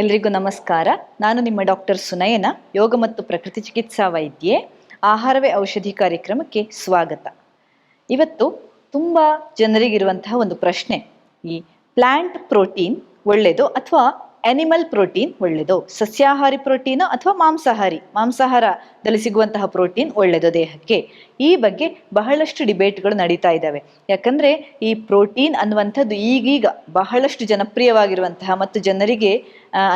ಎಲ್ರಿಗೂ ನಮಸ್ಕಾರ. ನಾನು ನಿಮ್ಮ ಡಾಕ್ಟರ್ ಸುನಯನ, ಯೋಗ ಮತ್ತು ಪ್ರಕೃತಿ ಚಿಕಿತ್ಸಾ ವೈದ್ಯೆ. ಆಹಾರವೇ ಔಷಧಿ ಕಾರ್ಯಕ್ರಮಕ್ಕೆ ಸ್ವಾಗತ. ಇವತ್ತು ತುಂಬ ಜನರಿಗಿರುವಂತಹ ಒಂದು ಪ್ರಶ್ನೆ, ಈ ಪ್ಲಾಂಟ್ ಪ್ರೋಟೀನ್ ಒಳ್ಳೆಯದು ಅಥವಾ ಅನಿಮಲ್ ಪ್ರೋಟೀನ್ ಒಳ್ಳೆಯದು? ಸಸ್ಯಾಹಾರಿ ಪ್ರೋಟೀನ್ ಅಥವಾ ಮಾಂಸಾಹಾರದಲ್ಲಿ ಸಿಗುವಂತಹ ಪ್ರೋಟೀನ್ ಒಳ್ಳೆಯದು ದೇಹಕ್ಕೆ? ಈ ಬಗ್ಗೆ ಬಹಳಷ್ಟು ಡಿಬೇಟ್ಗಳು ನಡೀತಾ ಇದ್ದಾವೆ. ಯಾಕಂದ್ರೆ ಈ ಪ್ರೋಟೀನ್ ಅನ್ನುವಂಥದ್ದು ಈಗೀಗ ಬಹಳಷ್ಟು ಜನಪ್ರಿಯವಾಗಿರುವಂತಹ ಮತ್ತು ಜನರಿಗೆ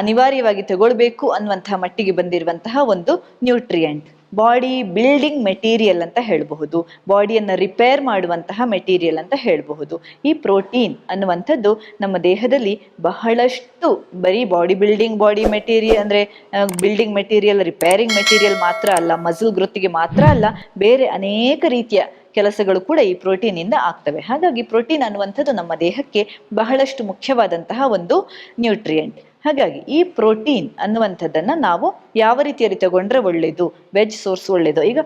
ಅನಿವಾರ್ಯವಾಗಿ ತಗೊಳ್ಬೇಕು ಅನ್ನುವಂತಹ ಮಟ್ಟಿಗೆ ಬಂದಿರುವಂತಹ ಒಂದು ನ್ಯೂಟ್ರಿಯೆಂಟ್, ಬಾಡಿ ಬಿಲ್ಡಿಂಗ್ ಮೆಟೀರಿಯಲ್ ಅಂತ ಹೇಳಬಹುದು, ಬಾಡಿಯನ್ನು ರಿಪೇರ್ ಮಾಡುವಂತಹ ಮೆಟೀರಿಯಲ್ ಅಂತ ಹೇಳಬಹುದು. ಈ ಪ್ರೋಟೀನ್ ಅನ್ನುವಂಥದ್ದು ನಮ್ಮ ದೇಹದಲ್ಲಿ ಬಹಳಷ್ಟು, ಬರೀ ಬಾಡಿ ಮೆಟೀರಿಯಲ್ ಅಂದರೆ ಬಿಲ್ಡಿಂಗ್ ಮೆಟೀರಿಯಲ್, ರಿಪೇರಿಂಗ್ ಮೆಟೀರಿಯಲ್ ಮಾತ್ರ ಅಲ್ಲ, ಮಸಲ್ ಗ್ರೋತ್ಗೆ ಮಾತ್ರ ಅಲ್ಲ, ಬೇರೆ ಅನೇಕ ರೀತಿಯ ಕೆಲಸಗಳು ಕೂಡ ಈ ಪ್ರೋಟೀನ್ ಇಂದ ಆಗ್ತವೆ. ಹಾಗಾಗಿ ಪ್ರೋಟೀನ್ ಅನ್ನುವಂಥದ್ದು ನಮ್ಮ ದೇಹಕ್ಕೆ ಬಹಳಷ್ಟು ಮುಖ್ಯವಾದಂತಹ ಒಂದು ನ್ಯೂಟ್ರಿಯೆಂಟ್. ಹಾಗಾಗಿ ಈ ಪ್ರೋಟೀನ್ ಅನ್ನುವಂಥದ್ದನ್ನು ನಾವು ಯಾವ ರೀತಿಯಲ್ಲಿ ತಗೊಂಡ್ರೆ ಒಳ್ಳೆಯದು? ವೆಜ್ ಸೋರ್ಸ್ ಒಳ್ಳೆಯದು. ಈಗ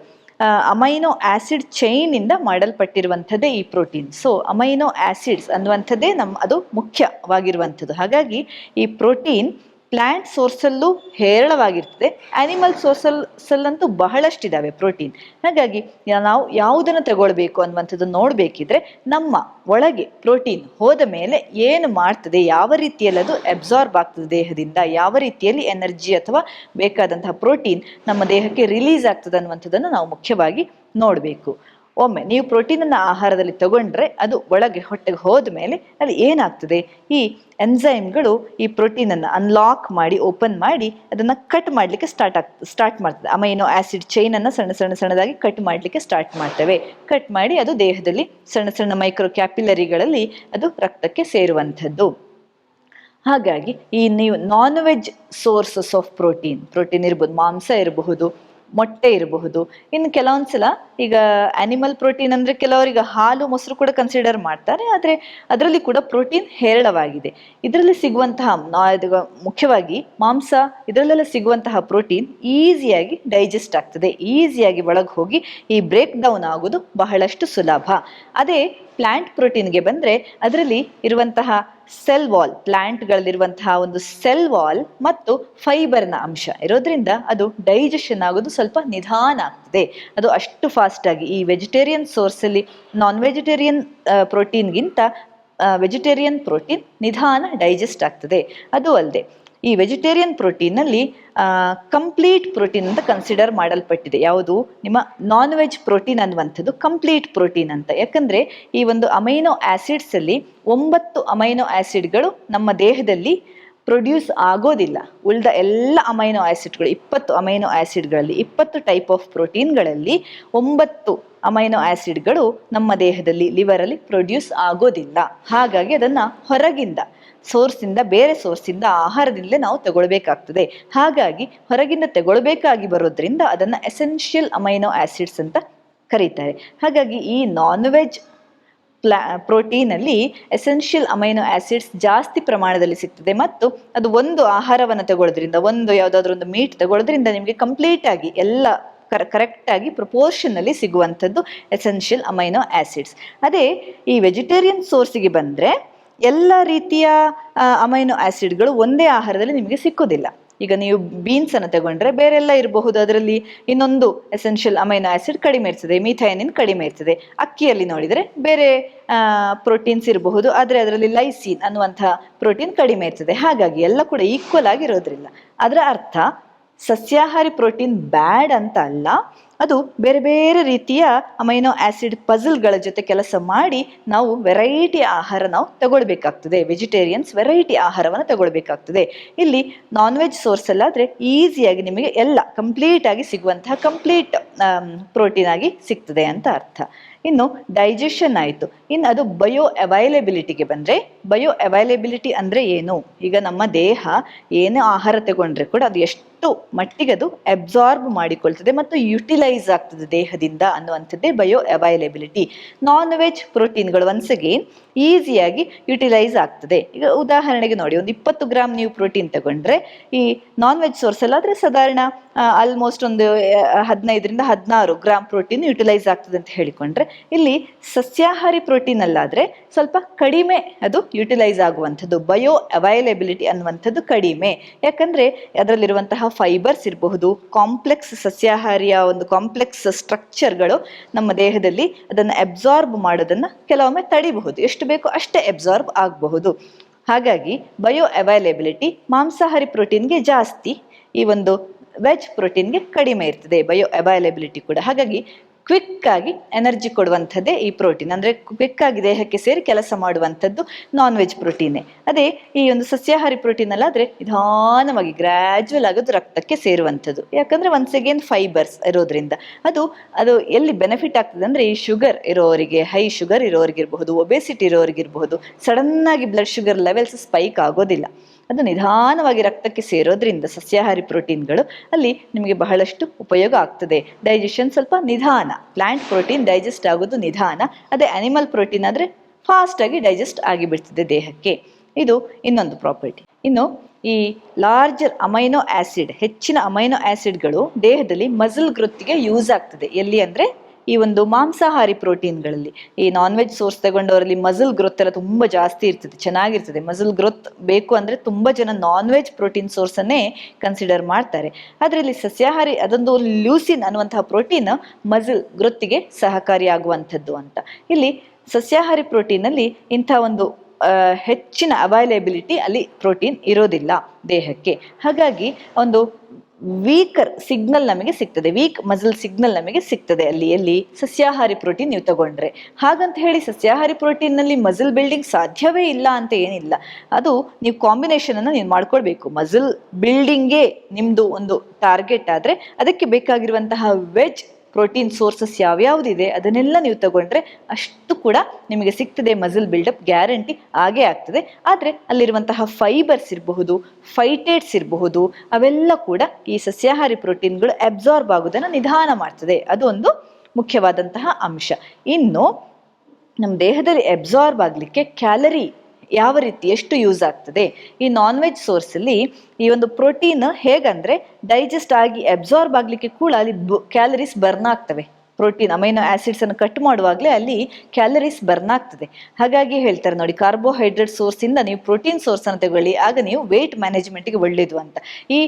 ಅಮೈನೋ ಆಸಿಡ್ ಚೈನ್ ಇಂದ ಮಾಡಲ್ಪಟ್ಟಿರುವಂಥದ್ದೇ ಈ ಪ್ರೋಟೀನ್. ಸೊ ಅಮೈನೋ ಆಸಿಡ್ಸ್ ಅನ್ನುವಂಥದ್ದೇ ಅದು ಮುಖ್ಯವಾಗಿರುವಂಥದ್ದು. ಹಾಗಾಗಿ ಈ ಪ್ರೋಟೀನ್ ಪ್ಲಾಂಟ್ ಸೋರ್ಸಲ್ಲೂ ಹೇರಳವಾಗಿರ್ತದೆ, ಆನಿಮಲ್ ಸೋರ್ಸಲ್ಲಂತೂ ಬಹಳಷ್ಟಿದ್ದಾವೆ ಪ್ರೋಟೀನ್. ಹಾಗಾಗಿ ನಾವು ಯಾವುದನ್ನು ತಗೊಳ್ಬೇಕು ಅನ್ನುವಂಥದ್ದು ನೋಡಬೇಕಿದ್ರೆ, ನಮ್ಮ ಒಳಗೆ ಪ್ರೋಟೀನ್ ಹೋದ ಮೇಲೆ ಏನು ಮಾಡ್ತದೆ, ಯಾವ ರೀತಿಯಲ್ಲಿ ಅದು ಅಬ್ಸಾರ್ಬ್ ಆಗ್ತದೆ ದೇಹದಿಂದ, ಯಾವ ರೀತಿಯಲ್ಲಿ ಎನರ್ಜಿ ಅಥವಾ ಬೇಕಾದಂತಹ ಪ್ರೋಟೀನ್ ನಮ್ಮ ದೇಹಕ್ಕೆ ರಿಲೀಸ್ ಆಗ್ತದೆ ಅನ್ನುವಂಥದ್ದನ್ನು ನಾವು ಮುಖ್ಯವಾಗಿ ನೋಡಬೇಕು. ಒಮ್ಮೆ ನೀವು ಪ್ರೋಟೀನನ್ನು ಆಹಾರದಲ್ಲಿ ತಗೊಂಡ್ರೆ ಅದು ಒಳಗೆ ಹೊಟ್ಟೆಗೆ ಹೋದ ಮೇಲೆ ಅಲ್ಲಿ ಏನಾಗ್ತದೆ, ಈ ಎನ್ಸೈಮ್ಗಳು ಈ ಪ್ರೋಟೀನನ್ನು ಅನ್ಲಾಕ್ ಮಾಡಿ, ಓಪನ್ ಮಾಡಿ ಅದನ್ನು ಕಟ್ ಮಾಡಲಿಕ್ಕೆ ಸ್ಟಾರ್ಟ್ ಮಾಡ್ತದೆ. ಅಮೈನೋ ಆಸಿಡ್ ಚೈನನ್ನು ಸಣ್ಣದಾಗಿ ಕಟ್ ಮಾಡಲಿಕ್ಕೆ ಸ್ಟಾರ್ಟ್ ಮಾಡ್ತವೆ. ಕಟ್ ಮಾಡಿ ಅದು ದೇಹದಲ್ಲಿ ಸಣ್ಣ ಮೈಕ್ರೋ ಕ್ಯಾಪಿಲರಿಗಳಲ್ಲಿ ಅದು ರಕ್ತಕ್ಕೆ ಸೇರುವಂಥದ್ದು. ಹಾಗಾಗಿ ಈ ನೀವು non veg sources of protein ಇರ್ಬೋದು, ಮಾಂಸ ಇರಬಹುದು, ಮೊಟ್ಟೆ ಇರಬಹುದು. ಇನ್ನು ಕೆಲವೊಂದ್ಸಲ ಈಗ ಆನಿಮಲ್ ಪ್ರೋಟೀನ್ ಅಂದರೆ ಕೆಲವರಿಗೆ ಹಾಲು ಮೊಸರು ಕೂಡ ಕನ್ಸಿಡರ್ ಮಾಡ್ತಾರೆ, ಆದರೆ ಅದರಲ್ಲಿ ಕೂಡ ಪ್ರೋಟೀನ್ ಹೇರಳವಾಗಿದೆ. ಇದರಲ್ಲಿ ಸಿಗುವಂತಹ ಮುಖ್ಯವಾಗಿ ಮಾಂಸ, ಇದರಲ್ಲೆಲ್ಲ ಸಿಗುವಂತಹ ಪ್ರೋಟೀನ್ ಈಸಿಯಾಗಿ ಡೈಜೆಸ್ಟ್ ಆಗ್ತದೆ, ಈಸಿಯಾಗಿ ಒಳಗೆ ಹೋಗಿ ಈ ಬ್ರೇಕ್ ಡೌನ್ ಆಗೋದು ಬಹಳಷ್ಟು ಸುಲಭ. ಅದೇ ಪ್ಲಾಂಟ್ ಪ್ರೋಟೀನ್ಗೆ ಬಂದರೆ ಅದರಲ್ಲಿ ಇರುವಂತಹ ಸೆಲ್ ವಾಲ್, ಪ್ಲಾಂಟ್ಗಳಲ್ಲಿರುವಂತಹ ಒಂದು ಸೆಲ್ ವಾಲ್ ಮತ್ತು ಫೈಬರ್ನ ಅಂಶ ಇರೋದ್ರಿಂದ ಅದು ಡೈಜೆಷನ್ ಆಗೋದು ಸ್ವಲ್ಪ ನಿಧಾನ ಆಗ್ತದೆ. ಅದು ಅಷ್ಟು ಫಾಸ್ಟ್ ಆಗಿ ಈ ವೆಜಿಟೇರಿಯನ್ ಸೋರ್ಸಲ್ಲಿ ನಾನ್ ವೆಜಿಟೇರಿಯನ್ ಪ್ರೋಟೀನ್ಗಿಂತ ವೆಜಿಟೇರಿಯನ್ ಪ್ರೋಟೀನ್ ನಿಧಾನ ಡೈಜೆಸ್ಟ್ ಆಗ್ತದೆ. ಅದು ಅಲ್ಲದೆ ಈ ವೆಜಿಟೇರಿಯನ್ ಪ್ರೋಟೀನಲ್ಲಿ ಕಂಪ್ಲೀಟ್ ಪ್ರೋಟೀನ್ ಅಂತ ಕನ್ಸಿಡರ್ ಮಾಡಲ್ಪಟ್ಟಿದೆ. ಯಾವುದು? ನಿಮ್ಮ ನಾನ್ ವೆಜ್ ಪ್ರೋಟೀನ್ ಅನ್ನುವಂಥದ್ದು ಕಂಪ್ಲೀಟ್ ಪ್ರೋಟೀನ್ ಅಂತ. ಯಾಕಂದರೆ ಈ ಒಂದು ಅಮೈನೋ ಆಸಿಡ್ಸಲ್ಲಿ 9 ಅಮೈನೋ ಆಸಿಡ್ಗಳು ನಮ್ಮ ದೇಹದಲ್ಲಿ ಪ್ರೊಡ್ಯೂಸ್ ಆಗೋದಿಲ್ಲ. ಉಳಿದ ಎಲ್ಲ ಅಮೈನೋ ಆಸಿಡ್ಗಳು 20 ಅಮೈನೋ ಆಸಿಡ್ಗಳಲ್ಲಿ 20 ಟೈಪ್ ಆಫ್ ಪ್ರೋಟೀನ್ಗಳಲ್ಲಿ 9 ಅಮೈನೋ ಆಸಿಡ್ಗಳು ನಮ್ಮ ದೇಹದಲ್ಲಿ ಲಿವರಲ್ಲಿ ಪ್ರೊಡ್ಯೂಸ್ ಆಗೋದಿಲ್ಲ. ಹಾಗಾಗಿ ಅದನ್ನು ಹೊರಗಿಂದ ಬೇರೆ ಸೋರ್ಸಿಂದ, ಆಹಾರದಿಂದಲೇ ನಾವು ತಗೊಳ್ಬೇಕಾಗ್ತದೆ. ಹಾಗಾಗಿ ಹೊರಗಿಂದ ತಗೊಳ್ಬೇಕಾಗಿ ಬರೋದ್ರಿಂದ ಅದನ್ನು ಎಸೆನ್ಷಿಯಲ್ ಅಮೈನೋ ಆಸಿಡ್ಸ್ ಅಂತ ಕರೀತಾರೆ. ಹಾಗಾಗಿ ಈ ನಾನ್ ವೆಜ್ ಪ್ರೋಟೀನಲ್ಲಿ ಎಸೆನ್ಷಿಯಲ್ ಅಮೈನೋ ಆಸಿಡ್ಸ್ ಜಾಸ್ತಿ ಪ್ರಮಾಣದಲ್ಲಿ ಸಿಗ್ತದೆ. ಮತ್ತು ಅದು ಒಂದು ಆಹಾರವನ್ನು ತಗೊಳ್ಳೋದ್ರಿಂದ, ಯಾವುದಾದ್ರೂ ಒಂದು ಮೀಟ್ ತಗೊಳ್ಳೋದ್ರಿಂದ ನಿಮಗೆ ಕಂಪ್ಲೀಟ್ ಆಗಿ ಎಲ್ಲ ಕರೆಕ್ಟಾಗಿ ಪ್ರಪೋರ್ಷನಲ್ಲಿ ಸಿಗುವಂಥದ್ದು ಎಸೆನ್ಷಿಯಲ್ ಅಮೈನೋ ಆಸಿಡ್ಸ್. ಅದೇ ಈ ವೆಜಿಟೇರಿಯನ್ ಸೋರ್ಸಿಗೆ ಬಂದರೆ ಎಲ್ಲ ರೀತಿಯ ಅಮೈನೋ ಆಸಿಡ್ಗಳು ಒಂದೇ ಆಹಾರದಲ್ಲಿ ನಿಮಗೆ ಸಿಕ್ಕೋದಿಲ್ಲ. ಈಗ ನೀವು ಬೀನ್ಸನ್ನು ತಗೊಂಡ್ರೆ ಬೇರೆಲ್ಲ ಇರಬಹುದು, ಅದರಲ್ಲಿ ಇನ್ನೊಂದು ಎಸೆನ್ಷಿಯಲ್ ಅಮೈನೋ ಆಸಿಡ್ ಕಡಿಮೆ ಇರ್ತದೆ, ಮಿಥೈನಿನ್ ಕಡಿಮೆ ಇರ್ತದೆ. ಅಕ್ಕಿಯಲ್ಲಿ ನೋಡಿದರೆ ಬೇರೆ ಪ್ರೋಟೀನ್ಸ್ ಇರಬಹುದು, ಆದರೆ ಅದರಲ್ಲಿ ಲೈಸಿನ್ ಅನ್ನುವಂತಹ ಪ್ರೋಟೀನ್ ಕಡಿಮೆ ಇರ್ತದೆ. ಹಾಗಾಗಿ ಎಲ್ಲ ಕೂಡ ಈಕ್ವಲ್ ಆಗಿರೋದ್ರಿಲ್ಲ. ಅದರ ಅರ್ಥ ಸಸ್ಯಾಹಾರಿ ಪ್ರೋಟೀನ್ ಬ್ಯಾಡ್ ಅಂತ ಅಲ್ಲ, ಅದು ಬೇರೆ ಬೇರೆ ರೀತಿಯ ಅಮೈನೋ ಆಸಿಡ್ ಪಜಲ್ಗಳ ಜೊತೆ ಕೆಲಸ ಮಾಡಿ ನಾವು ವೆರೈಟಿ ಆಹಾರ ನಾವು ತಗೊಳ್ಬೇಕಾಗ್ತದೆ. ವೆಜಿಟೇರಿಯನ್ಸ್ ವೆರೈಟಿ ಆಹಾರವನ್ನು ತಗೊಳ್ಬೇಕಾಗ್ತದೆ. ಇಲ್ಲಿ ನಾನ್ ವೆಜ್ ಸೋರ್ಸಲ್ಲಾದರೆ ಈಸಿಯಾಗಿ ನಿಮಗೆ ಎಲ್ಲ ಕಂಪ್ಲೀಟ್ ಆಗಿ ಸಿಗುವಂತಹ ಕಂಪ್ಲೀಟ್ ಪ್ರೋಟೀನ್ ಆಗಿ ಸಿಗ್ತದೆ ಅಂತ ಅರ್ಥ. ಇನ್ನು ಡೈಜೆಷನ್ ಆಯಿತು. ಇನ್ನು ಅದು ಬಯೋ ಅವೈಲೇಬಿಲಿಟಿಗೆ ಬಂದರೆ, ಬಯೋ ಅವೈಲೇಬಿಲಿಟಿ ಅಂದರೆ ಏನು? ಈಗ ನಮ್ಮ ದೇಹ ಏನೇ ಆಹಾರ ತಗೊಂಡ್ರೆ ಕೂಡ ಅದು ಎಷ್ಟು ಎಷ್ಟು ಮಟ್ಟಿಗೆ ಅದು ಅಬ್ಸಾರ್ಬ್ ಮಾಡಿಕೊಳ್ತದೆ ಮತ್ತು ಯುಟಿಲೈಸ್ ಆಗ್ತದೆ ದೇಹದಿಂದ ಅನ್ನುವಂಥದ್ದೇ ಬಯೋ ಅವೈಲೇಬಿಲಿಟಿ. ನಾನ್ ವೆಜ್ ಪ್ರೋಟೀನ್ಗಳು ಒನ್ಸ್ ಅಗೇನ್ ಈಸಿಯಾಗಿ ಯುಟಿಲೈಸ್ ಆಗ್ತದೆ. ಈಗ ಉದಾಹರಣೆಗೆ ನೋಡಿ, ಒಂದು 20 ಗ್ರಾಮ್ ನೀವು ಪ್ರೋಟೀನ್ ತಗೊಂಡ್ರೆ ಈ ನಾನ್ ವೆಜ್ ಸೋರ್ಸ್ ಅಲ್ಲಾದ್ರೆ ಸಾಧಾರಣ ಆಲ್ಮೋಸ್ಟ್ ಒಂದು 15ರಿಂದ 16 ಗ್ರಾಮ್ ಪ್ರೋಟೀನ್ ಯುಟಿಲೈಸ್ ಆಗ್ತದೆ ಅಂತ ಹೇಳಿಕೊಂಡ್ರೆ, ಇಲ್ಲಿ ಸಸ್ಯಾಹಾರಿ ಪ್ರೋಟೀನ್ ಅಲ್ಲಾದ್ರೆ ಸ್ವಲ್ಪ ಕಡಿಮೆ ಅದು ಯುಟಿಲೈಸ್ ಆಗುವಂಥದ್ದು. ಬಯೋ ಅವೈಲೇಬಿಲಿಟಿ ಅನ್ನುವಂಥದ್ದು ಕಡಿಮೆ. ಯಾಕಂದ್ರೆ ಅದರಲ್ಲಿರುವಂತಹ ಫೈಬರ್ಸ್ ಇರಬಹುದು, ಕಾಂಪ್ಲೆಕ್ಸ್ ಸಸ್ಯಾಹಾರಿಯ ಒಂದು ಕಾಂಪ್ಲೆಕ್ಸ್ ಸ್ಟ್ರಕ್ಚರ್ಗಳು ನಮ್ಮ ದೇಹದಲ್ಲಿ ಅದನ್ನು ಅಬ್ಸಾರ್ಬ್ ಮಾಡೋದನ್ನ ಕೆಲವೊಮ್ಮೆ ತಡಿಬಹುದು. ಎಷ್ಟು ಬೇಕೋ ಅಷ್ಟೇ ಅಬ್ಸಾರ್ಬ್ ಆಗಬಹುದು. ಹಾಗಾಗಿ ಬಯೋ ಅವೈಲೇಬಿಲಿಟಿ ಮಾಂಸಾಹಾರಿ ಪ್ರೋಟೀನ್ಗೆ ಜಾಸ್ತಿ, ಈ ಒಂದು ವೆಜ್ ಪ್ರೋಟೀನ್ಗೆ ಕಡಿಮೆ ಇರ್ತದೆ ಬಯೋ ಅವೈಲೇಬಿಲಿಟಿ ಕೂಡ. ಹಾಗಾಗಿ ಕ್ವಿಕ್ ಆಗಿ ಎನರ್ಜಿ ಕೊಡುವಂಥದ್ದೇ ಈ ಪ್ರೋಟೀನ್. ಅಂದ್ರೆ ಕ್ವಿಕ್ ಆಗಿ ದೇಹಕ್ಕೆ ಸೇರಿ ಕೆಲಸ ಮಾಡುವಂಥದ್ದು ನಾನ್ ವೆಜ್ ಪ್ರೋಟೀನೇ. ಅದೇ ಈ ಒಂದು ಸಸ್ಯಾಹಾರಿ ಪ್ರೋಟೀನ್ ಅಲ್ಲಾದ್ರೆ ನಿಧಾನವಾಗಿ ಗ್ರಾಜುವಲ್ ಆಗೋದು ರಕ್ತಕ್ಕೆ ಸೇರುವಂಥದ್ದು. ಯಾಕಂದ್ರೆ ಒನ್ಸ್ ಅಗೇನ್ ಫೈಬರ್ಸ್ ಇರೋದ್ರಿಂದ ಅದು ಎಲ್ಲಿ ಬೆನಿಫಿಟ್ ಆಗ್ತದೆ ಅಂದ್ರೆ, ಈ ಶುಗರ್ ಇರೋರಿಗೆ, ಹೈ ಶುಗರ್ ಇರೋರಿಗಿರಬಹುದು, ಒಬೆಸಿಟಿ ಇರೋರಿಗಿರಬಹುದು, ಸಡನ್ ಆಗಿ ಬ್ಲಡ್ ಶುಗರ್ ಲೆವೆಲ್ಸ್ ಸ್ಪೈಕ್ ಆಗೋದಿಲ್ಲ. ಅದು ನಿಧಾನವಾಗಿ ರಕ್ತಕ್ಕೆ ಸೇರೋದ್ರಿಂದ ಸಸ್ಯಾಹಾರಿ ಪ್ರೋಟೀನ್ಗಳು ಅಲ್ಲಿ ನಿಮಗೆ ಬಹಳಷ್ಟು ಉಪಯೋಗ ಆಗ್ತದೆ. ಡೈಜೆಷನ್ ಸ್ವಲ್ಪ ನಿಧಾನ, ಪ್ಲಾಂಟ್ ಪ್ರೋಟೀನ್ ಡೈಜೆಸ್ಟ್ ಆಗೋದು ನಿಧಾನ. ಅದೇ ಅನಿಮಲ್ ಪ್ರೋಟೀನ್ ಆದರೆ ಫಾಸ್ಟ್ ಆಗಿ ಡೈಜೆಸ್ಟ್ ಆಗಿಬಿಡ್ತದೆ ದೇಹಕ್ಕೆ. ಇದು ಇನ್ನೊಂದು ಪ್ರಾಪರ್ಟಿ. ಇನ್ನು ಈ ಲಾರ್ಜರ್ ಅಮೈನೋ ಆಸಿಡ್, ಹೆಚ್ಚಿನ ಅಮೈನೋ ಆಸಿಡ್ಗಳು ದೇಹದಲ್ಲಿ ಮಸಲ್ ಗ್ರೋತ್ಗೆ ಯೂಸ್ ಆಗ್ತದೆ. ಎಲ್ಲಿ ಅಂದ್ರೆ ಈ ಒಂದು ಮಾಂಸಾಹಾರಿ ಪ್ರೋಟೀನ್ಗಳಲ್ಲಿ. ಈ ನಾನ್ ವೆಜ್ ಸೋರ್ಸ್ ತಗೊಂಡವರಲ್ಲಿ ಮಸಲ್ ಗ್ರೋತ್ ಎಲ್ಲ ತುಂಬಾ ಜಾಸ್ತಿ ಇರ್ತದೆ, ಚೆನ್ನಾಗಿರ್ತದೆ. ಮಸಲ್ ಗ್ರೋತ್ ಬೇಕು ಅಂದ್ರೆ ತುಂಬಾ ಜನ ನಾನ್ ವೆಜ್ ಪ್ರೋಟೀನ್ ಸೋರ್ಸ್ ಅನ್ನೇ ಕನ್ಸಿಡರ್ ಮಾಡ್ತಾರೆ. ಆದ್ರೆ ಇಲ್ಲಿ ಸಸ್ಯಾಹಾರಿ ಅದೊಂದು ಲ್ಯೂಸಿನ್ ಅನ್ನುವಂತಹ ಪ್ರೋಟೀನ್ ಮಸಲ್ ಗ್ರೋತ್ಗೆ ಸಹಕಾರಿಯಾಗುವಂಥದ್ದು ಅಂತ. ಇಲ್ಲಿ ಸಸ್ಯಾಹಾರಿ ಪ್ರೋಟೀನ್ ಅಲ್ಲಿ ಇಂಥ ಒಂದು ಹೆಚ್ಚಿನ ಅವೈಲೇಬಿಲಿಟಿ ಅಲ್ಲಿ ಪ್ರೋಟೀನ್ ಇರೋದಿಲ್ಲ ದೇಹಕ್ಕೆ. ಹಾಗಾಗಿ ಒಂದು ವೀಕರ್ ಸಿಗ್ನಲ್ ನಮಗೆ ಸಿಗ್ತದೆ, ವೀಕ್ ಮಸಲ್ ಸಿಗ್ನಲ್ ನಮಗೆ ಸಿಗ್ತದೆ ಅಲ್ಲಿ ಎಲ್ಲಿ ಸಸ್ಯಾಹಾರಿ ಪ್ರೋಟೀನ್ ನೀವು ತಗೊಂಡ್ರೆ. ಹಾಗಂತ ಹೇಳಿ ಸಸ್ಯಾಹಾರಿ ಪ್ರೋಟೀನ್ ನಲ್ಲಿ ಮಸಲ್ ಬಿಲ್ಡಿಂಗ್ ಸಾಧ್ಯವೇ ಇಲ್ಲ ಅಂತ ಏನಿಲ್ಲ. ಅದು ನೀವು ಕಾಂಬಿನೇಷನ್ ಅನ್ನು ನೀವು ಮಾಡ್ಕೊಳ್ಬೇಕು. ಮಸಲ್ ಬಿಲ್ಡಿಂಗೇ ನಿಮ್ದು ಒಂದು ಟಾರ್ಗೆಟ್ ಆದ್ರೆ ಅದಕ್ಕೆ ಬೇಕಾಗಿರುವಂತಹ ವೆಜ್ ಪ್ರೋಟೀನ್ ಸೋರ್ಸಸ್ ಯಾವ್ಯಾವುದಿದೆ ಅದನ್ನೆಲ್ಲ ನೀವು ತಗೊಂಡ್ರೆ ಅಷ್ಟು ಕೂಡ ನಿಮಗೆ ಸಿಗ್ತದೆ. ಮಸಲ್ ಬಿಲ್ಡಪ್ ಗ್ಯಾರಂಟಿ ಆಗೇ ಆಗ್ತದೆ. ಆದರೆ ಅಲ್ಲಿರುವಂತಹ ಫೈಬರ್ಸ್ ಇರಬಹುದು, ಫೈಟೇಟ್ಸ್ ಇರಬಹುದು, ಅವೆಲ್ಲ ಕೂಡ ಈ ಸಸ್ಯಾಹಾರಿ ಪ್ರೋಟೀನ್ಗಳು ಅಬ್ಸಾರ್ಬ್ ಆಗೋದನ್ನು ನಿಧಾನ ಮಾಡ್ತದೆ. ಅದು ಒಂದು ಮುಖ್ಯವಾದಂತಹ ಅಂಶ. ಇನ್ನು ನಮ್ಮ ದೇಹದಲ್ಲಿ ಅಬ್ಸಾರ್ಬ್ ಆಗಲಿಕ್ಕೆ ಕ್ಯಾಲರಿ ಯಾವ ರೀತಿ ಎಷ್ಟು ಯೂಸ್ ಆಗ್ತದೆ, ಈ ನಾನ್ ವೆಜ್ ಸೋರ್ಸ್ ಅಲ್ಲಿ ಈ ಒಂದು ಪ್ರೋಟೀನ್ ಹೇಗಂದ್ರೆ ಡೈಜೆಸ್ಟ್ ಆಗಿ ಅಬ್ಸಾರ್ಬ್ ಆಗ್ಲಿಕ್ಕೆ ಕೂಡ ಅಲ್ಲಿ ಕ್ಯಾಲರೀಸ್ ಬರ್ನ್ ಆಗ್ತವೆ. ಪ್ರೋಟೀನ್ ಅಮೈನೋ ಆಸಿಡ್ಸ್ ಅನ್ನು ಕಟ್ ಮಾಡುವಾಗಲೇ ಅಲ್ಲಿ ಕ್ಯಾಲರೀಸ್ ಬರ್ನ್ ಆಗ್ತದೆ. ಹಾಗಾಗಿ ಹೇಳ್ತಾರೆ ನೋಡಿ, ಕಾರ್ಬೋಹೈಡ್ರೇಟ್ ಸೋರ್ಸ್ ಇಂದ ನೀವು ಪ್ರೋಟೀನ್ ಸೋರ್ಸ್ ಅನ್ನು ತಗೊಳ್ಳಿ, ಆಗ ನೀವು ವೇಟ್ ಮ್ಯಾನೇಜ್ಮೆಂಟ್ಗೆ ಒಳ್ಳೇದು ಅಂತ. ಈ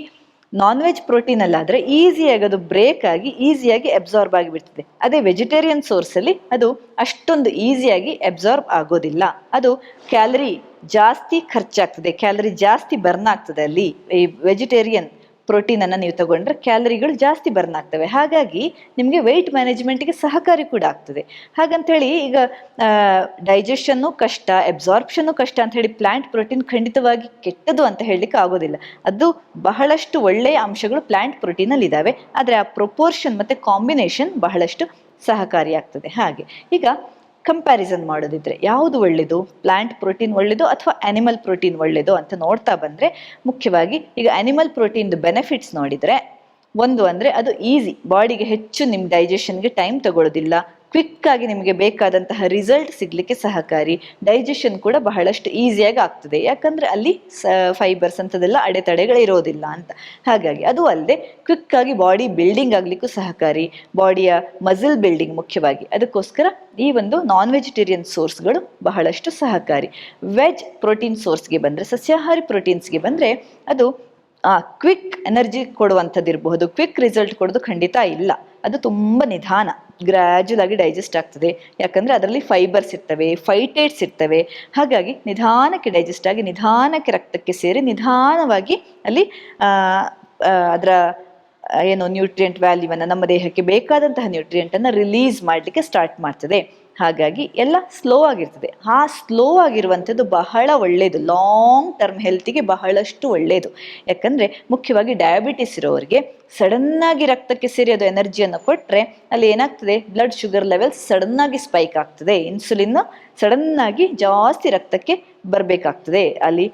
ನಾನ್ ವೆಜ್ ಪ್ರೋಟೀನ್ ಅಲ್ಲಾದ್ರೆ ಈಸಿಯಾಗಿ ಅದು ಬ್ರೇಕ್ ಆಗಿ ಈಸಿಯಾಗಿ ಅಬ್ಸಾರ್ಬ್ ಆಗಿಬಿಡ್ತದೆ. ಅದೇ ವೆಜಿಟೇರಿಯನ್ ಸೋರ್ಸ್ ಅಲ್ಲಿ ಅದು ಅಷ್ಟೊಂದು ಈಸಿಯಾಗಿ ಅಬ್ಸಾರ್ಬ್ ಆಗೋದಿಲ್ಲ. ಅದು ಕ್ಯಾಲರಿ ಜಾಸ್ತಿ ಖರ್ಚಾಗ್ತದೆ, ಕ್ಯಾಲರಿ ಜಾಸ್ತಿ ಬರ್ನ್ ಆಗ್ತದೆ ಅಲ್ಲಿ. ಈ ವೆಜಿಟೇರಿಯನ್ ಪ್ರೋಟೀನ್ ಅನ್ನ ನೀವು ತಗೊಂಡ್ರೆ ಕ್ಯಾಲರಿಗಳು ಜಾಸ್ತಿ ಬರ್ನ್ ಆಗ್ತವೆ. ಹಾಗಾಗಿ ನಿಮಗೆ ವೆಯ್ಟ್ ಮ್ಯಾನೇಜ್ಮೆಂಟ್ಗೆ ಸಹಕಾರಿ ಕೂಡ ಆಗ್ತದೆ. ಹಾಗಂತೇಳಿ ಈಗ ಡೈಜೆಷನ್ನು ಕಷ್ಟ, ಅಬ್ಸಾರ್ಪ್ಷನ್ನು ಕಷ್ಟ ಅಂತ ಹೇಳಿ ಪ್ಲಾಂಟ್ ಪ್ರೋಟೀನ್ ಖಂಡಿತವಾಗಿ ಕೆಟ್ಟದು ಅಂತ ಹೇಳಲಿಕ್ಕೆ ಆಗೋದಿಲ್ಲ. ಅದು ಬಹಳಷ್ಟು ಒಳ್ಳೆಯ ಅಂಶಗಳು ಪ್ಲಾಂಟ್ ಪ್ರೋಟೀನಲ್ಲಿ ಇದ್ದಾವೆ. ಆದರೆ ಆ ಪ್ರೊಪೋರ್ಷನ್ ಮತ್ತೆ ಕಾಂಬಿನೇಷನ್ ಬಹಳಷ್ಟು ಸಹಕಾರಿಯಾಗ್ತದೆ. ಹಾಗೆ ಈಗ ಕಂಪ್ಯಾರಿಸನ್ ಮಾಡೋದಿದ್ರೆ ಯಾವುದು ಒಳ್ಳೆಯದು, ಪ್ಲಾಂಟ್ ಪ್ರೋಟೀನ್ ಒಳ್ಳೆಯದು ಅಥವಾ ಅನಿಮಲ್ ಪ್ರೋಟೀನ್ ಒಳ್ಳೆಯದು ಅಂತ ನೋಡ್ತಾ ಬಂದರೆ, ಮುಖ್ಯವಾಗಿ ಈಗ ಅನಿಮಲ್ ಪ್ರೋಟೀನ್ದು ಬೆನಿಫಿಟ್ಸ್ ನೋಡಿದರೆ, ಒಂದು ಅಂದರೆ ಅದು ಈಸಿ, ಬಾಡಿಗೆ ಹೆಚ್ಚು ನಿಮ್ಮ ಡೈಜೆಷನ್ಗೆ ಟೈಮ್ ತಗೊಳ್ಳೋದಿಲ್ಲ, ಕ್ವಿಕ್ ಆಗಿ ನಿಮಗೆ ಬೇಕಾದಂತಹ ರಿಸಲ್ಟ್ ಸಿಗ್ಲಿಕ್ಕೆ ಸಹಕಾರಿ, ಡೈಜೆಷನ್ ಕೂಡ ಬಹಳಷ್ಟು ಈಸಿಯಾಗಿ ಆಗ್ತದೆ. ಯಾಕಂದ್ರೆ ಅಲ್ಲಿ ಫೈಬರ್ಸ್ ಅಂತದೆಲ್ಲ ಅಡೆತಡೆಗಳು ಇರೋದಿಲ್ಲ ಅಂತ. ಹಾಗಾಗಿ ಅದು ಅಲ್ಲದೆ ಕ್ವಿಕ್ ಆಗಿ ಬಾಡಿ ಬಿಲ್ಡಿಂಗ್ ಆಗ್ಲಿಕ್ಕೂ ಸಹಕಾರಿ, ಬಾಡಿಯ ಮಸಲ್ ಬಿಲ್ಡಿಂಗ್ ಮುಖ್ಯವಾಗಿ. ಅದಕ್ಕೋಸ್ಕರ ಈ ಒಂದು ನಾನ್ ವೆಜಿಟೇರಿಯನ್ ಸೋರ್ಸ್ಗಳು ಬಹಳಷ್ಟು ಸಹಕಾರಿ. ವೆಜ್ ಪ್ರೋಟೀನ್ ಸೋರ್ಸ್ಗೆ ಬಂದರೆ, ಸಸ್ಯಾಹಾರಿ ಪ್ರೋಟೀನ್ಸ್ಗೆ ಬಂದರೆ ಅದು ಕ್ವಿಕ್ ಎನರ್ಜಿ ಕೊಡುವಂಥದ್ದು ಇರಬಹುದು, ಕ್ವಿಕ್ ರಿಸಲ್ಟ್ ಕೊಡೋದು ಖಂಡಿತ ಇಲ್ಲ. ಅದು ತುಂಬ ನಿಧಾನ, ಗ್ರ್ಯಾಜುವಲ್ ಆಗಿ ಡೈಜೆಸ್ಟ್ ಆಗ್ತದೆ. ಯಾಕಂದರೆ ಅದರಲ್ಲಿ ಫೈಬರ್ಸ್ ಇರ್ತವೆ, ಫೈಟೇಟ್ಸ್ ಇರ್ತವೆ. ಹಾಗಾಗಿ ನಿಧಾನಕ್ಕೆ ಡೈಜೆಸ್ಟ್ ಆಗಿ ನಿಧಾನಕ್ಕೆ ರಕ್ತಕ್ಕೆ ಸೇರಿ ನಿಧಾನವಾಗಿ ಅಲ್ಲಿ ಅದರ ಏನು ನ್ಯೂಟ್ರಿಯೆಂಟ್ ವ್ಯಾಲ್ಯೂವನ್ನು, ನಮ್ಮ ದೇಹಕ್ಕೆ ಬೇಕಾದಂತಹ ನ್ಯೂಟ್ರಿಯೆಂಟನ್ನು ರಿಲೀಸ್ ಮಾಡಲಿಕ್ಕೆ ಸ್ಟಾರ್ಟ್ ಮಾಡ್ತದೆ. ಹಾಗಾಗಿ ಎಲ್ಲ ಸ್ಲೋ ಆಗಿರ್ತದೆ. ಆ ಸ್ಲೋ ಆಗಿರುವಂಥದ್ದು ಬಹಳ ಒಳ್ಳೆಯದು, ಲಾಂಗ್ ಟರ್ಮ್ ಹೆಲ್ತಿಗೆ ಬಹಳಷ್ಟು ಒಳ್ಳೆಯದು. ಯಾಕಂದರೆ ಮುಖ್ಯವಾಗಿ ಡಯಾಬಿಟಿಸ್ ಇರೋರಿಗೆ ಸಡನ್ನಾಗಿ ರಕ್ತಕ್ಕೆ ಸೇರಿ ಅದು ಎನರ್ಜಿಯನ್ನು ಕೊಟ್ಟರೆ ಅಲ್ಲಿ ಏನಾಗ್ತದೆ, ಬ್ಲಡ್ ಶುಗರ್ ಲೆವೆಲ್ ಸಡನ್ನಾಗಿ ಸ್ಪೈಕ್ ಆಗ್ತದೆ. ಇನ್ಸುಲಿನ್ ಸಡನ್ನಾಗಿ ಜಾಸ್ತಿ ರಕ್ತಕ್ಕೆ ಬರಬೇಕಾಗ್ತದೆ. ಅಲ್ಲಿ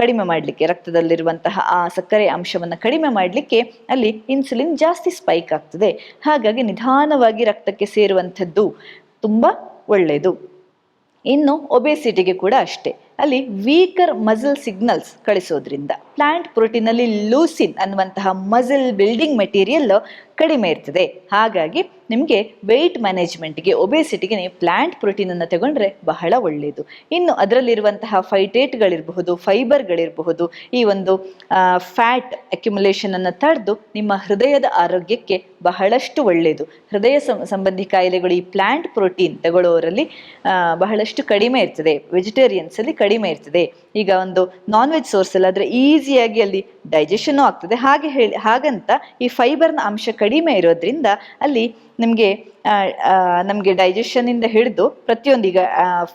ಕಡಿಮೆ ಮಾಡಲಿಕ್ಕೆ, ರಕ್ತದಲ್ಲಿರುವಂತಹ ಆ ಸಕ್ಕರೆ ಅಂಶವನ್ನು ಕಡಿಮೆ ಮಾಡಲಿಕ್ಕೆ ಅಲ್ಲಿ ಇನ್ಸುಲಿನ್ ಜಾಸ್ತಿ ಸ್ಪೈಕ್ ಆಗ್ತದೆ. ಹಾಗಾಗಿ ನಿಧಾನವಾಗಿ ರಕ್ತಕ್ಕೆ ಸೇರುವಂಥದ್ದು ತುಂಬ ಒಳ್ಳೆಯದು. ಇನ್ನು ಒಬೆಸಿಟಿಗೆ ಕೂಡ ಅಷ್ಟೇ, ಅಲ್ಲಿ ವೀಕರ್ ಮಸಲ್ ಸಿಗ್ನಲ್ಸ್ ಕಳಿಸೋದ್ರಿಂದ ಪ್ಲಾಂಟ್ ಪ್ರೋಟೀನಲ್ಲಿ ಲೂಸಿನ್ ಅನ್ನುವಂತಹ ಮಸಲ್ ಬಿಲ್ಡಿಂಗ್ ಮೆಟೀರಿಯಲ್ ಕಡಿಮೆ ಇರ್ತದೆ. ಹಾಗಾಗಿ ನಿಮಗೆ ವೆಯ್ಟ್ ಮ್ಯಾನೇಜ್ಮೆಂಟ್ಗೆ, ಒಬೆಸಿಟಿಗೆ ನೀವು ಪ್ಲಾಂಟ್ ಪ್ರೋಟೀನನ್ನು ತಗೊಂಡ್ರೆ ಬಹಳ ಒಳ್ಳೆಯದು. ಇನ್ನು ಅದರಲ್ಲಿರುವಂತಹ ಫೈಟೇಟ್ಗಳಿರಬಹುದು, ಫೈಬರ್ಗಳಿರಬಹುದು, ಈ ಒಂದು ಫ್ಯಾಟ್ ಅಕ್ಯುಮುಲೇಷನನ್ನು ತಡೆದು ನಿಮ್ಮ ಹೃದಯದ ಆರೋಗ್ಯಕ್ಕೆ ಬಹಳಷ್ಟು ಒಳ್ಳೆಯದು. ಹೃದಯ ಸಂಬಂಧಿ ಕಾಯಿಲೆಗಳು ಈ ಪ್ಲಾಂಟ್ ಪ್ರೋಟೀನ್ ತಗೊಳ್ಳೋರಲ್ಲಿ ಬಹಳಷ್ಟು ಕಡಿಮೆ ಇರ್ತದೆ. ವೆಜಿಟೇರಿಯನ್ಸಲ್ಲಿ ಕಡಿಮೆ ಇರ್ತದೆ. ಈಗ ಒಂದು ನಾನ್ ವೆಜ್ ಸೋರ್ಸಲ್ಲಿ ಆದರೆ ಈಸಿಯಾಗಿ ಅಲ್ಲಿ ಡೈಜೆಷನ್ನು ಆಗ್ತದೆ. ಹಾಗಂತ ಈ ಫೈಬರ್ನ ಅಂಶ ಕಡಿಮೆ ಇರೋದ್ರಿಂದ ಅಲ್ಲಿ ನಮಗೆ ಡೈಜೆಷನ್ನಿಂದ ಹಿಡಿದು ಪ್ರತಿಯೊಂದು, ಈಗ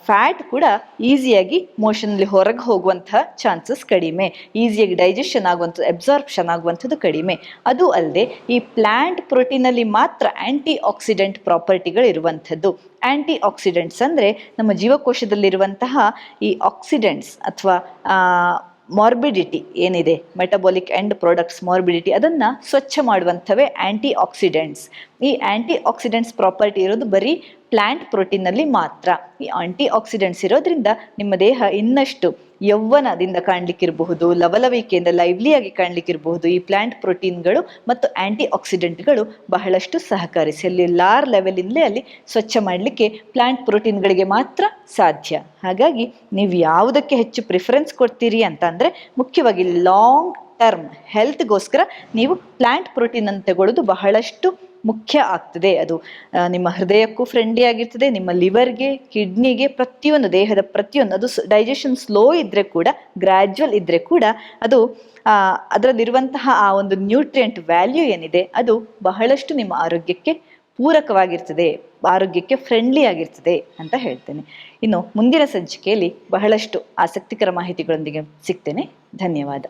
ಫ್ಯಾಟ್ ಕೂಡ ಈಸಿಯಾಗಿ ಮೋಷನಲ್ಲಿ ಹೊರಗೆ ಹೋಗುವಂತಹ ಚಾನ್ಸಸ್ ಕಡಿಮೆ, ಈಸಿಯಾಗಿ ಡೈಜೆಷನ್ ಆಗುವಂಥದ್ದು, ಅಬ್ಸಾರ್ಪ್ಷನ್ ಆಗುವಂಥದ್ದು ಕಡಿಮೆ. ಅದು ಅಲ್ಲದೆ ಈ ಪ್ಲಾಂಟ್ ಪ್ರೋಟೀನಲ್ಲಿ ಮಾತ್ರ ಆ್ಯಂಟಿ ಆಕ್ಸಿಡೆಂಟ್ ಪ್ರಾಪರ್ಟಿಗಳು ಇರುವಂಥದ್ದು. ಆ್ಯಂಟಿ ಆಕ್ಸಿಡೆಂಟ್ಸ್ ಅಂದರೆ ನಮ್ಮ ಜೀವಕೋಶದಲ್ಲಿರುವಂತಹ ಈ ಆಕ್ಸಿಡೆಂಟ್ಸ್ ಅಥವಾ ಮಾರ್ಬಿಡಿಟಿ ಏನಿದೆ, ಮೆಟಬಾಲಿಕ್ ಎಂಡ್ ಪ್ರಾಡಕ್ಟ್ಸ್ ಮಾರ್ಬಿಡಿಟಿ, ಅದನ್ನು ಸ್ವಚ್ಛ ಮಾಡುವಂಥವೇ ಆ್ಯಂಟಿ ಆಕ್ಸಿಡೆಂಟ್ಸ್. ಈ ಆ್ಯಂಟಿ ಆಕ್ಸಿಡೆಂಟ್ಸ್ ಪ್ರಾಪರ್ಟಿ ಇರೋದು ಬರೀ ಪ್ಲಾಂಟ್ ಪ್ರೋಟೀನಲ್ಲಿ ಮಾತ್ರ. ಈ ಆಂಟಿ ಆಕ್ಸಿಡೆಂಟ್ಸ್ ಇರೋದ್ರಿಂದ ನಿಮ್ಮ ದೇಹ ಇನ್ನಷ್ಟು ಯೌವನದಿಂದ ಕಾಣಲಿಕ್ಕಿರಬಹುದು, ಲವಲವಿಕೆಯಿಂದ ಲೈವ್ಲಿಯಾಗಿ ಕಾಣಲಿಕ್ಕಿರಬಹುದು. ಈ ಪ್ಲಾಂಟ್ ಪ್ರೋಟೀನ್ಗಳು ಮತ್ತು ಆ್ಯಂಟಿ ಆಕ್ಸಿಡೆಂಟ್ಗಳು ಬಹಳಷ್ಟು ಸಹಕರಿಸಿ ಅಲ್ಲಿ ಲಾರ್ ಲೆವೆಲಿಂದಲೇ ಅಲ್ಲಿ ಸ್ವಚ್ಛ ಮಾಡಲಿಕ್ಕೆ ಪ್ಲಾಂಟ್ ಪ್ರೋಟೀನ್ಗಳಿಗೆ ಮಾತ್ರ ಸಾಧ್ಯ. ಹಾಗಾಗಿ ನೀವು ಯಾವುದಕ್ಕೆ ಹೆಚ್ಚು ಪ್ರಿಫರೆನ್ಸ್ ಕೊಡ್ತೀರಿ ಅಂತ ಅಂದರೆ ಮುಖ್ಯವಾಗಿ ಲಾಂಗ್ ಟರ್ಮ್ ಹೆಲ್ತ್ಗೋಸ್ಕರ ನೀವು ಪ್ಲಾಂಟ್ ಪ್ರೋಟೀನ್ ಅನ್ನು ತಗೊಳ್ಳೋದು ಬಹಳಷ್ಟು ಮುಖ್ಯ ಆಗ್ತದೆ. ಅದು ನಿಮ್ಮ ಹೃದಯಕ್ಕೂ ಫ್ರೆಂಡ್ಲಿ ಆಗಿರ್ತದೆ, ನಿಮ್ಮ ಲಿವರ್ಗೆ, ಕಿಡ್ನಿಗೆ, ಪ್ರತಿಯೊಂದು ದೇಹದ ಪ್ರತಿಯೊಂದು, ಅದು ಡೈಜೆಷನ್ ಸ್ಲೋ ಇದ್ದರೆ ಕೂಡ, ಗ್ರ್ಯಾಜುವಲ್ ಇದ್ದರೆ ಕೂಡ ಅದು ಅದರಲ್ಲಿರುವಂತಹ ಆ ಒಂದು ನ್ಯೂಟ್ರಿಯೆಂಟ್ ವ್ಯಾಲ್ಯೂ ಏನಿದೆ ಅದು ಬಹಳಷ್ಟು ನಿಮ್ಮ ಆರೋಗ್ಯಕ್ಕೆ ಪೂರಕವಾಗಿರ್ತದೆ, ಆರೋಗ್ಯಕ್ಕೆ ಫ್ರೆಂಡ್ಲಿ ಆಗಿರ್ತದೆ ಅಂತ ಹೇಳ್ತೇನೆ. ಇನ್ನು ಮುಂದಿನ ಸಂಚಿಕೆಯಲ್ಲಿ ಬಹಳಷ್ಟು ಆಸಕ್ತಿಕರ ಮಾಹಿತಿಗಳೊಂದಿಗೆ ಸಿಗ್ತೇನೆ. ಧನ್ಯವಾದ.